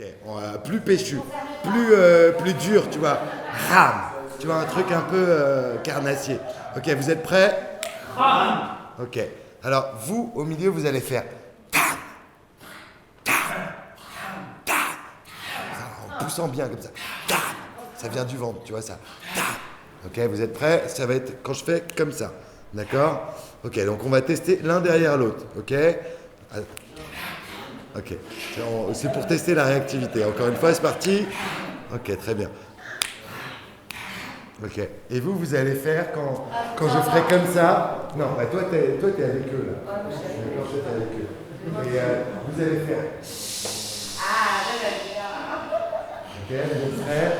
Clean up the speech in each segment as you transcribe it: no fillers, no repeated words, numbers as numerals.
Ok, plus péchu, plus dur, tu vois. Ram. Tu vois, un truc un peu carnassier. Ok, vous êtes prêts? Ok. Alors, vous, au milieu, vous allez faire en poussant bien comme ça. Ça vient du ventre, tu vois ça. Ok, vous êtes prêts? Ça va être quand je fais comme ça. D'accord? Ok, donc on va tester l'un derrière l'autre. Ok? Ok. C'est pour tester la réactivité. Encore une fois, c'est parti. Ok, très bien. Ok. Et vous, vous allez faire quand je ferai comme ça. Non, bah toi, t'es avec eux là. D'accord, toi, t'es avec eux. Et vous allez faire. Ok, vous êtes prêts?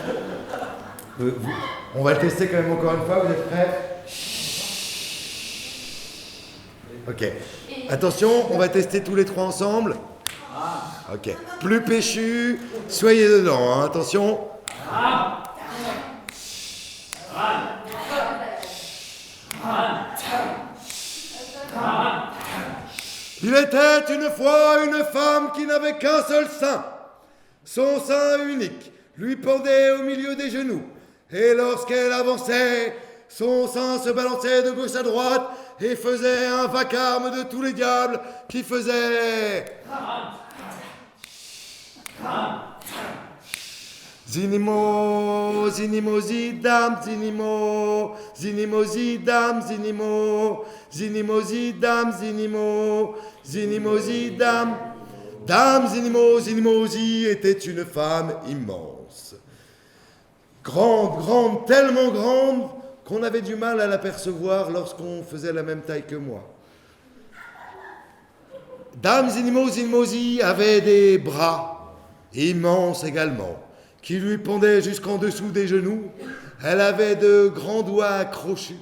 On va le tester quand même encore une fois. Vous êtes prêts? Ok. Attention, on va tester tous les trois ensemble. Ok. Plus péchu, soyez dedans. Hein. Attention. Il était une fois une femme qui n'avait qu'un seul sein. Son sein unique lui pendait au milieu des genoux. Et lorsqu'elle avançait, son sein se balançait de gauche à droite et faisait un vacarme de tous les diables qui faisaient... Zinimo, zinimo, zidam, zinimo, zinimo, zidam, zinimo, zinimo, zidam, zinimo, zinimo, zidam. Dame Zinimo, Zinimozi était une femme immense. Grande, grande, tellement grande qu'on avait du mal à l'apercevoir lorsqu'on faisait la même taille que moi. Dame Zinimo, Zinimozi avait des bras immenses également, qui lui pendaient jusqu'en dessous des genoux. Elle avait de grands doigts crochus.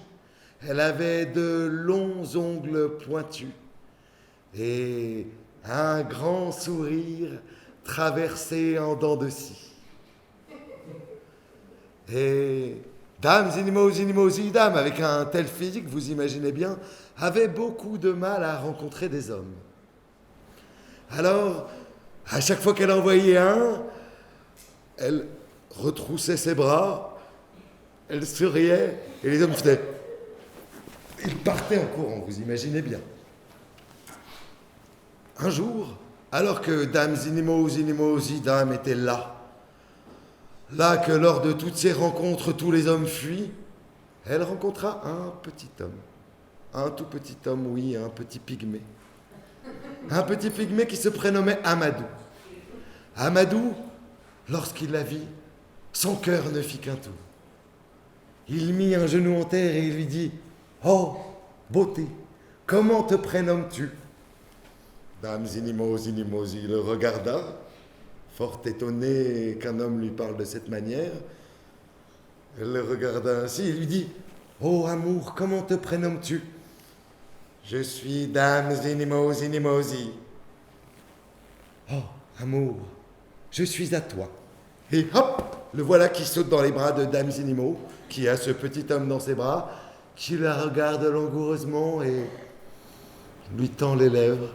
Elle avait de longs ongles pointus. Et un grand sourire traversé en dents de scie. Et Dame Zinimo, Dame, avec un tel physique, vous imaginez bien, avait beaucoup de mal à rencontrer des hommes. Alors, à chaque fois qu'elle en voyait un, elle retroussait ses bras, elle souriait, et les hommes faisaient... Ils partaient en courant, vous imaginez bien. Un jour, alors que Dame Zinimo, Dame était là que lors de toutes ces rencontres, tous les hommes fuient, elle rencontra un petit homme. Un tout petit homme, oui, un petit pygmée. Un petit pygmée qui se prénommait Amadou. Amadou, lorsqu'il la vit, son cœur ne fit qu'un tour. Il mit un genou en terre et il lui dit « Oh, beauté, comment te prénommes-tu » Dame Zinimo, le regarda, fort étonné qu'un homme lui parle de cette manière. Elle le regarda ainsi et lui dit « Oh amour, comment te prénommes-tu » Je suis Dame Zinimo, Oh amour, je suis à toi. Et hop, le voilà qui saute dans les bras de Dame Zinimo, qui a ce petit homme dans ses bras, qui la regarde langoureusement et lui tend les lèvres.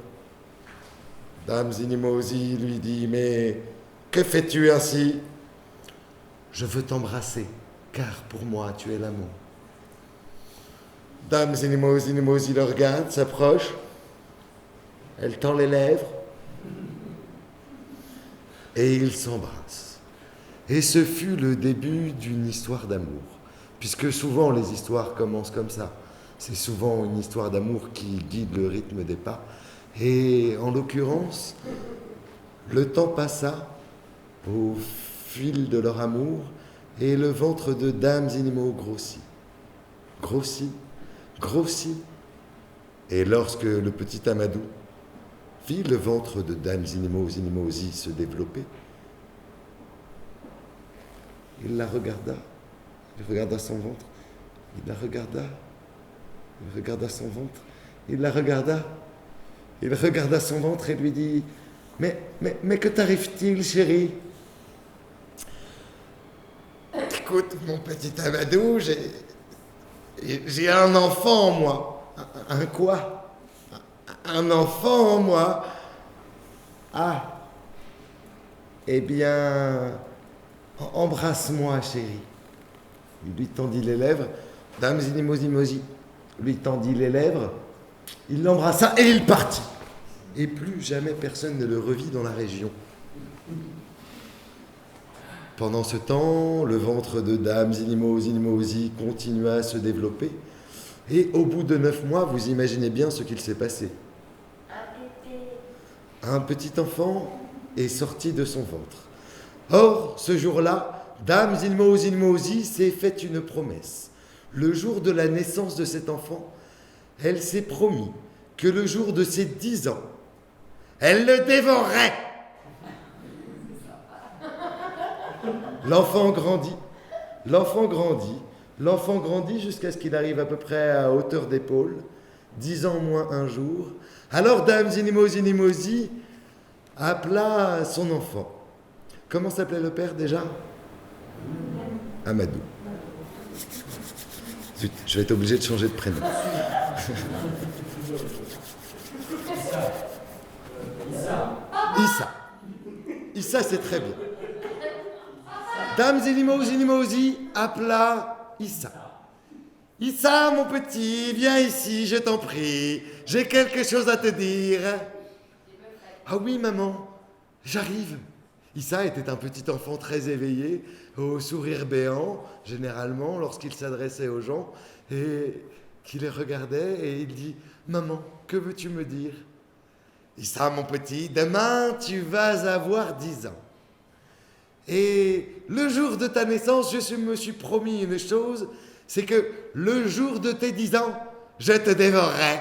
Dame Zinimozi lui dit « Mais que fais-tu ainsi ?»« Je veux t'embrasser, car pour moi tu es l'amour. » Dame Zinimozi le regarde, s'approche, elle tend les lèvres, et ils s'embrassent. Et ce fut le début d'une histoire d'amour, puisque souvent les histoires commencent comme ça. C'est souvent une histoire d'amour qui guide le rythme des pas. Et en l'occurrence, le temps passa au fil de leur amour et le ventre de Dame Zinimo grossit. Grossit. Et lorsque le petit Amadou vit le ventre de Dame Zinimozi se développer, il la regarda, il regarda son ventre, il la regarda, il regarda son ventre, il la regarda. Il regarda son ventre et lui dit « Mais que t'arrive-t-il, chérie ?»« Écoute, mon petit Amadou, j'ai un enfant en moi. »« Un quoi ?»« Un enfant en moi. »« Ah, Eh bien, embrasse-moi, chérie. Il lui tendit les lèvres. Dame Zinimozi lui tendit les lèvres. Il l'embrassa et il partit. Et plus jamais personne ne le revit dans la région. Pendant ce temps, le ventre de Dame Zinimozi continua à se développer. Et au bout de 9 mois, vous imaginez bien ce qu'il s'est passé. Un petit enfant est sorti de son ventre. Or, ce jour-là, Dame Zinimozi s'est fait une promesse. Le jour de la naissance de cet enfant, elle s'est promis que le jour de ses 10 ans, elle le dévorerait. L'enfant grandit jusqu'à ce qu'il arrive à peu près à hauteur d'épaule, 10 ans moins un jour. Alors Dame Zinimozi appela son enfant. Comment s'appelait le père déjà? Amadou. Zut, je vais être obligé de changer de prénom. Issa, c'est très bien. Dame Zinimozi appela Issa. Issa, mon petit, viens ici, je t'en prie. J'ai quelque chose à te dire. Ah oui, maman, j'arrive. Issa était un petit enfant très éveillé, au sourire béant, généralement, lorsqu'il s'adressait aux gens, et qui les regardait, et il dit « Maman, que veux-tu me dire ?»« Issa, mon petit, demain, tu vas avoir 10 ans. Et le jour de ta naissance, je me suis promis une chose, c'est que le jour de tes 10 ans, je te dévorerai.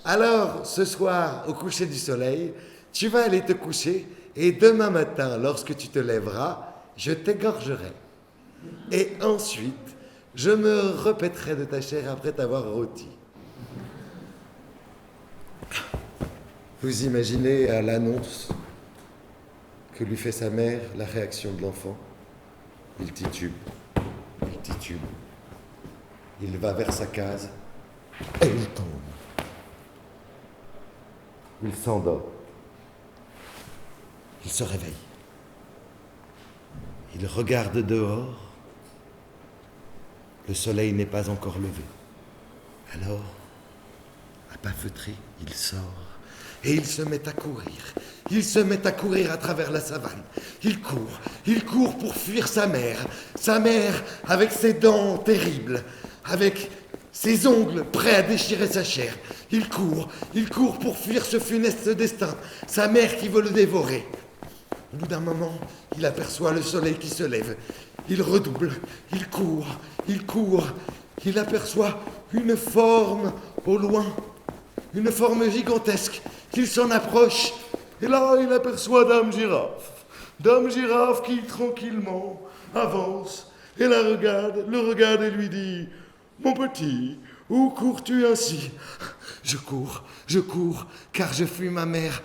Alors, ce soir, au coucher du soleil, tu vas aller te coucher et demain matin, lorsque tu te lèveras, je t'égorgerai. Et ensuite, je me repèterai de ta chair après t'avoir rôti. » Vous imaginez à l'annonce que lui fait sa mère la réaction de l'enfant. Il titube. Il va vers sa case et il tombe. Il s'endort. Il se réveille. Il regarde dehors. Le soleil n'est pas encore levé. Alors, à pas feutré, il sort et il se met à courir. Il se met à courir à travers la savane. Il court pour fuir sa mère avec ses dents terribles, avec ses ongles prêts à déchirer sa chair. Il court pour fuir ce funeste destin, sa mère qui veut le dévorer. Au bout d'un moment, il aperçoit le soleil qui se lève. Il redouble, il court, il aperçoit une forme au loin, une forme gigantesque. Il s'en approche, et là, il aperçoit Dame Girafe. Dame Girafe qui, tranquillement, avance, et le regarde et lui dit « Mon petit, où cours-tu ainsi ?»« Je cours, car je fuis ma mère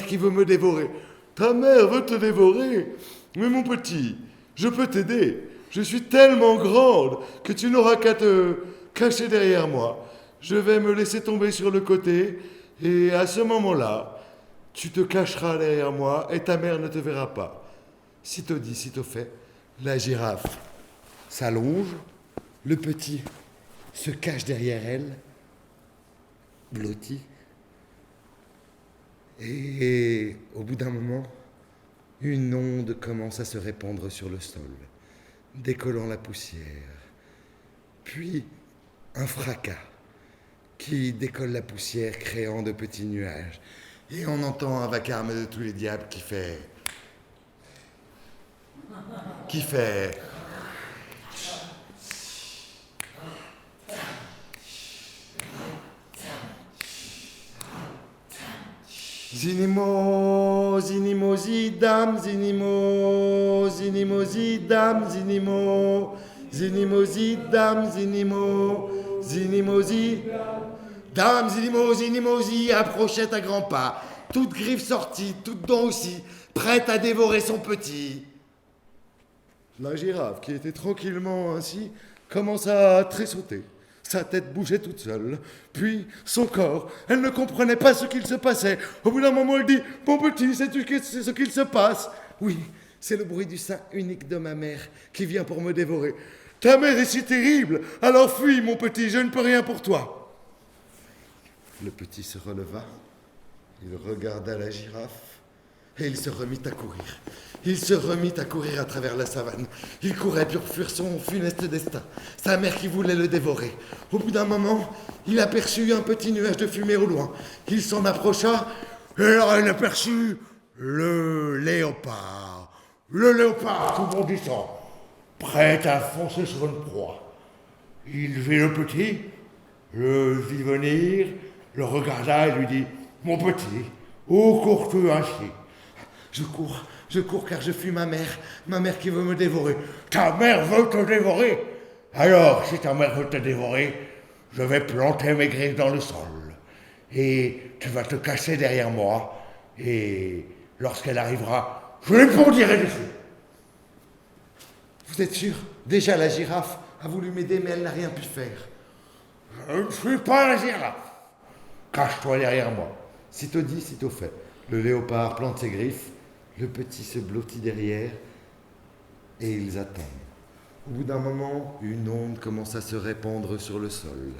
qui veut me dévorer. »« Ta mère veut te dévorer? Mais mon petit, je peux t'aider. Je suis tellement grande que tu n'auras qu'à te cacher derrière moi. Je vais me laisser tomber sur le côté, et à ce moment-là, tu te cacheras derrière moi et ta mère ne te verra pas. » Sitôt dit, sitôt fait, la girafe s'allonge, le petit se cache derrière elle, blotti, et au bout d'un moment, une onde commence à se répandre sur le sol, décollant la poussière, puis un fracas qui décolle la poussière, créant de petits nuages. Et on entend un vacarme de tous les diables qui fait... Zinimozi, dame, Zinimozi, dame, Zinimozi, dame, Zinimozi. Dame Zinimozi approchait à grands pas, toute griffe sortie, toute dent aussi, prête à dévorer son petit. La girafe, qui était tranquillement ainsi, commença à tressauter. Sa tête bougeait toute seule. Puis, son corps, elle ne comprenait pas ce qu'il se passait. Au bout d'un moment, elle dit « Mon petit, sais-tu ce qu'il se passe ?»« Oui, c'est le bruit du sein unique de ma mère qui vient pour me dévorer. »« Ta mère est si terrible, alors fuis, mon petit, je ne peux rien pour toi. » Le petit se releva, il regarda la girafe et il se remit à courir. Il se remit à courir à travers la savane. Il courait pour fuir son funeste destin, sa mère qui voulait le dévorer. Au bout d'un moment, il aperçut un petit nuage de fumée au loin. Il s'en approcha et alors il aperçut le léopard. Le léopard tout bondissant, prêt à foncer sur une proie. Il vit le petit, le vit venir, le regarda et lui dit « Mon petit, où cours-tu ainsi ?»« Je cours car je fuis ma mère qui veut me dévorer. »« Ta mère veut te dévorer ? Alors, si ta mère veut te dévorer, je vais planter mes griffes dans le sol. Et tu vas te cacher derrière moi. Et lorsqu'elle arrivera, je lui pondirai dessus. » Vous êtes sûr ? Déjà la girafe a voulu m'aider, mais elle n'a rien pu faire. « Je ne suis pas la girafe. Cache-toi derrière moi. » Sitôt dit, sitôt fait. Le léopard plante ses griffes. Le petit se blottit derrière et ils attendent. Au bout d'un moment, une onde commence à se répandre sur le sol,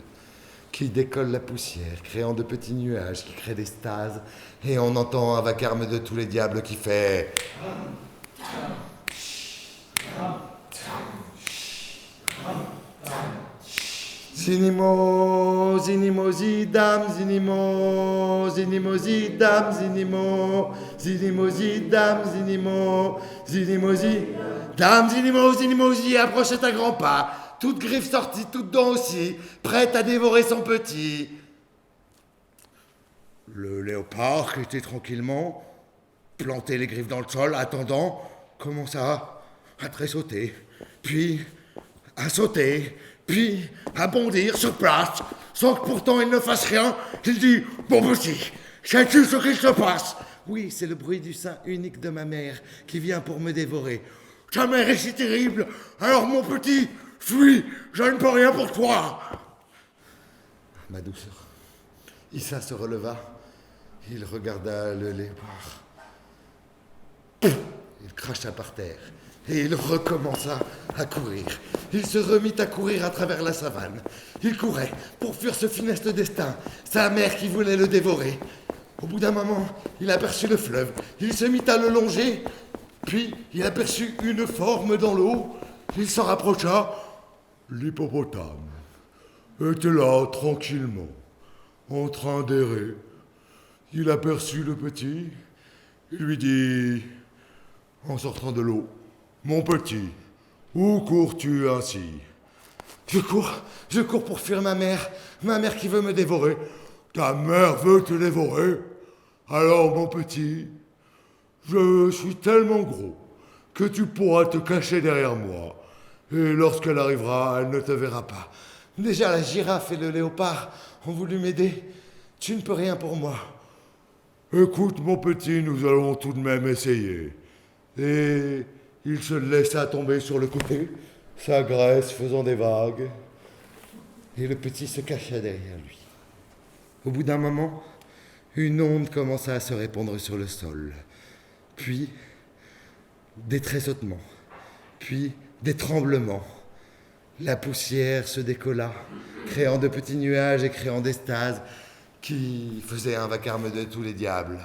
qui décolle la poussière, créant de petits nuages qui créent des stases, et on entend un vacarme de tous les diables qui fait... Zinimo, zinimo, zidam, zinimo, zinimo, zidam, zinimo, zinimo, zidam, zinimo, zinimo, zidam, zinimo, zinimo, zi, approchait à grands pas, toute griffe sortie, toute dent aussi, prête à dévorer son petit. Le léopard, qui était tranquillement, planté les griffes dans le sol, attendant, commença à tressauter, puis à sauter, puis à bondir sur place, sans que pourtant il ne fasse rien. Il dit « Mon petit, sais-tu ce qu'il se passe ?»« Oui, c'est le bruit du sein unique de ma mère qui vient pour me dévorer. »« Ta mère est si terrible, alors mon petit, fuis, je ne peux rien pour toi. » Ma douceur. Issa se releva, il regarda le léopard. Il cracha par terre. Et il recommença à courir. Il se remit à courir à travers la savane. Il courait pour fuir ce funeste destin, sa mère qui voulait le dévorer. Au bout d'un moment, il aperçut le fleuve. Il se mit à le longer. Puis, il aperçut une forme dans l'eau. Il s'en rapprocha. L'hippopotame était là, tranquillement, en train d'errer. Il aperçut le petit. Il lui dit, en sortant de l'eau, « Mon petit, où cours-tu ainsi ?»« Je cours pour fuir ma mère qui veut me dévorer. »« Ta mère veut te dévorer ? Alors, mon petit, je suis tellement gros que tu pourras te cacher derrière moi. Et lorsqu'elle arrivera, elle ne te verra pas. Déjà, la girafe et le léopard ont voulu m'aider. Tu ne peux rien pour moi. »« Écoute, mon petit, nous allons tout de même essayer. » Et il se laissa tomber sur le côté, sa graisse faisant des vagues. Et le petit se cacha derrière lui. Au bout d'un moment, une onde commença à se répandre sur le sol. Puis, des tressautements. Puis, des tremblements. La poussière se décolla, créant de petits nuages et créant des stases qui faisaient un vacarme de tous les diables.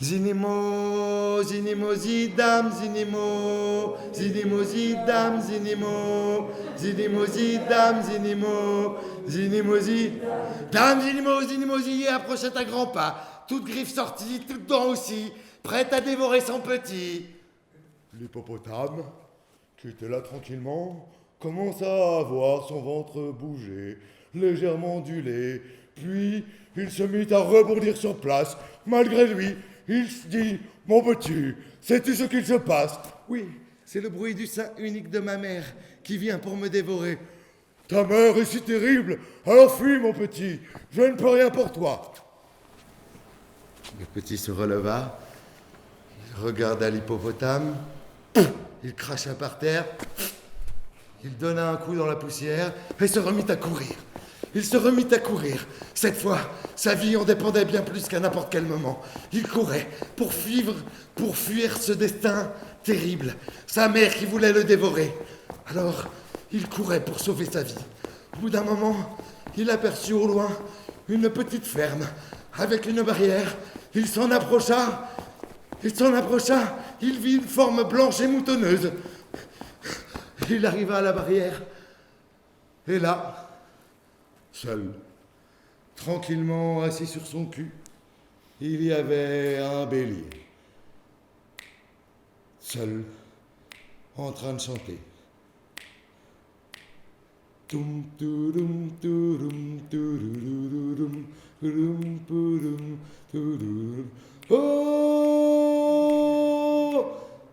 Zinimo, zinimo, zidam, zinimo, zinimo, zidam, zinimo, zinimo, zidam, zinimo, zinimo, zidam, zinimo, zinimo, zi, approchait à grands pas, toute griffe sortie, toute dent aussi, prête à dévorer son petit. L'hippopotame, qui était là tranquillement, commença à voir son ventre bouger, légèrement ondulé, puis il se mit à rebondir sur place, malgré lui. Il se dit, « Mon petit, sais-tu ce qu'il se passe ?»« Oui, c'est le bruit du sein unique de ma mère qui vient pour me dévorer. »« Ta mère est si terrible, alors fuis, mon petit, je ne peux rien pour toi. » Le petit se releva, Il regarda l'hippopotame, il cracha par terre, il donna un coup dans la poussière et se remit à courir. Il se remit à courir. Cette fois, sa vie en dépendait bien plus qu'à n'importe quel moment. Il courait pour fuir ce destin terrible. Sa mère qui voulait le dévorer. Alors, il courait pour sauver sa vie. Au bout d'un moment, il aperçut au loin une petite ferme avec une barrière. Il s'en approcha. Il vit une forme blanche et moutonneuse. Il arriva à la barrière. Et là, seul, tranquillement assis sur son cul, il y avait un bélier. Seul, en train de chanter. Tum turum turum turururum turum turum tururum. Oh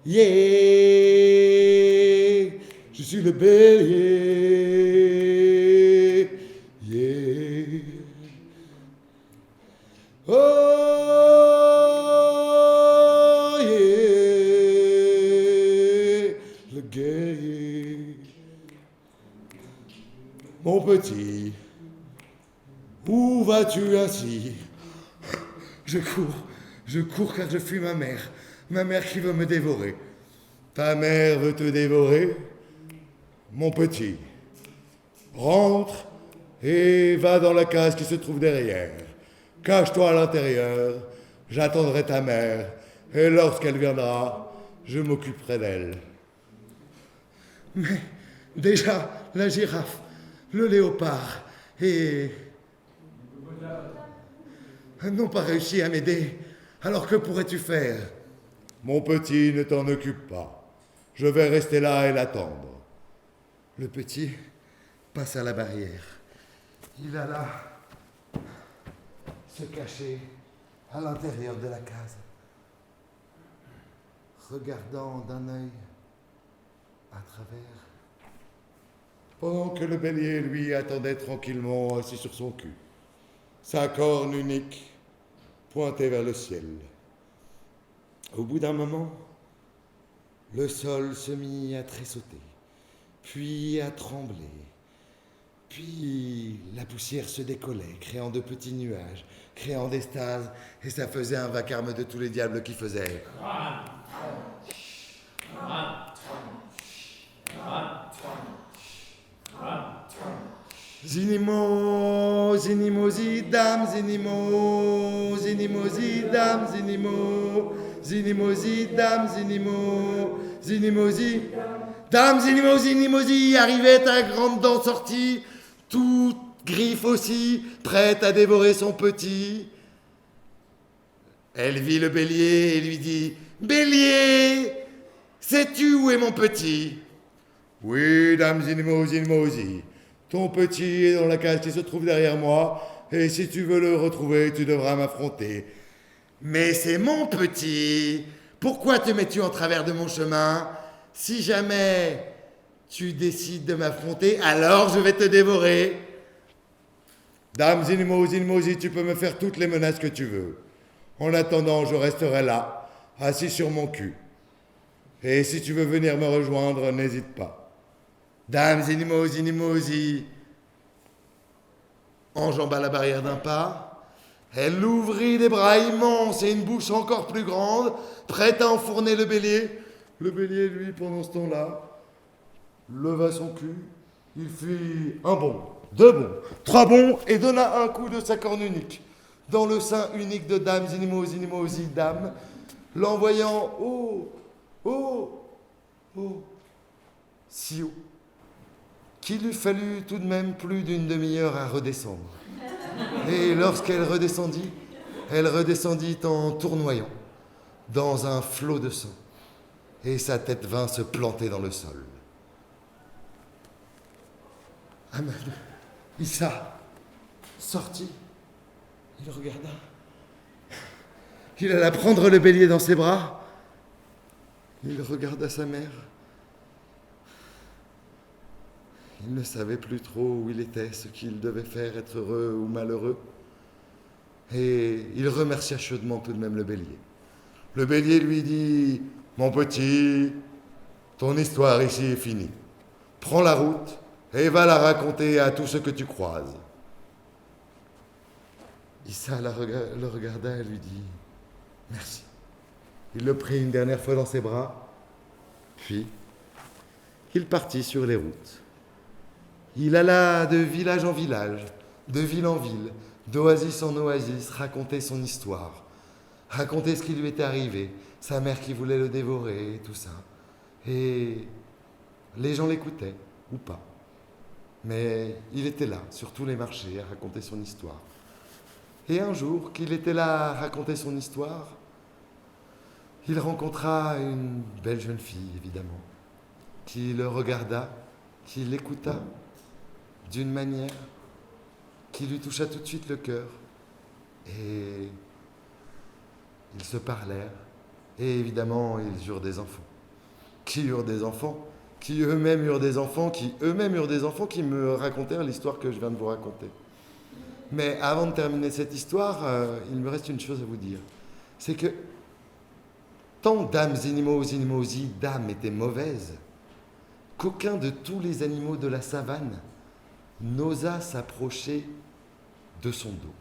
yeah, je suis le bélier. Yeah. Oh yeah, le guerrier. Mon petit, où vas-tu ainsi? Je cours car je fuis ma mère qui veut me dévorer. Ta mère veut te dévorer? Mon petit, rentre et va dans la case qui se trouve derrière. Cache-toi à l'intérieur, j'attendrai ta mère, et lorsqu'elle viendra, je m'occuperai d'elle. Mais déjà, la girafe, le léopard et... n'ont pas réussi à m'aider. Alors que pourrais-tu faire? Mon petit, ne t'en occupe pas. Je vais rester là et l'attendre. Le petit passa la barrière. Il alla se cacher à l'intérieur de la case, regardant d'un œil à travers, pendant que le bélier, lui, attendait tranquillement assis sur son cul, sa corne unique pointée vers le ciel. Au bout d'un moment, le sol se mit à tressauter, puis à trembler, puis la poussière se décollait, créant de petits nuages, créant des stases, et ça faisait un vacarme de tous les diables qui faisaient. Zinimo, zinimo, zidam, zinimo, zinimo, zidam, zinimo, zinimo, zidam, zinimo, zinimo, zidam, zinimo, zinimo, arrivait à grande dent sortie, toute griffe aussi, prête à dévorer son petit. Elle vit le bélier et lui dit: Bélier, sais-tu où est mon petit? Oui, dame zinimo, zinimo, ton petit est dans la cage qui se trouve derrière moi, et si tu veux le retrouver, tu devras m'affronter. Mais c'est mon petit. Pourquoi te mets-tu en travers de mon chemin? Si jamais tu décides de m'affronter, alors je vais te dévorer. Dame Zinimo, tu peux me faire toutes les menaces que tu veux. En attendant, je resterai là, assis sur mon cul. Et si tu veux venir me rejoindre, n'hésite pas. Dame Zinimo, enjamba la barrière d'un pas. Elle ouvrit des bras immenses et une bouche encore plus grande, prête à enfourner le bélier. Le bélier, lui, pendant ce temps-là, leva son cul. Il fit un bond, 2 bonds, 3 bonds et donna un coup de sa corne unique dans le sein unique de Dame Zinimo, Dame, l'envoyant si haut, qu'il lui fallut tout de même plus d'une demi-heure à redescendre. Et lorsqu'elle redescendit en tournoyant dans un flot de sang, et sa tête vint se planter dans le sol. Ahmed Issa sortit, il regarda, il alla prendre le bélier dans ses bras, il regarda sa mère. Il ne savait plus trop où il était, ce qu'il devait faire, être heureux ou malheureux. Et il remercia chaudement tout de même le bélier. Le bélier lui dit: mon petit, ton histoire ici est finie. Prends la route et va la raconter à tous ceux que tu croises. Issa le regarda et lui dit: merci. Il le prit une dernière fois dans ses bras, puis il partit sur les routes. Il alla de village en village, de ville en ville, d'oasis en oasis, raconter son histoire, raconter ce qui lui était arrivé, sa mère qui voulait le dévorer, et tout ça. Et les gens l'écoutaient, ou pas. Mais il était là, sur tous les marchés, à raconter son histoire. Et un jour, qu'il était là à raconter son histoire, il rencontra une belle jeune fille, évidemment, qui le regarda, qui l'écouta d'une manière qui lui toucha tout de suite le cœur. Et ils se parlèrent, et évidemment, ils eurent des enfants. Qui eurent des enfants, qui eux-mêmes eurent des enfants, qui eux-mêmes eurent des enfants, qui me racontèrent l'histoire que je viens de vous raconter. Mais avant de terminer cette histoire, il me reste une chose à vous dire. C'est que tant Dame Zinimozi, Dame était mauvaise, qu'aucun de tous les animaux de la savane n'osa s'approcher de son dos.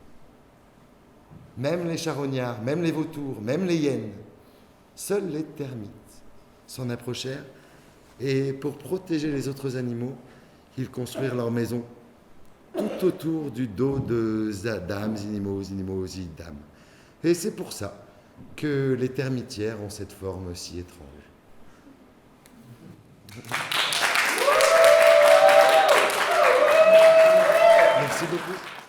Même les charognards, même les vautours, même les hyènes, seuls les termites s'en approchèrent, et pour protéger les autres animaux, ils construirent leur maison tout autour du dos de Dame Zinimozi, Dame. Et c'est pour ça que les termitières ont cette forme si étrange. Merci beaucoup.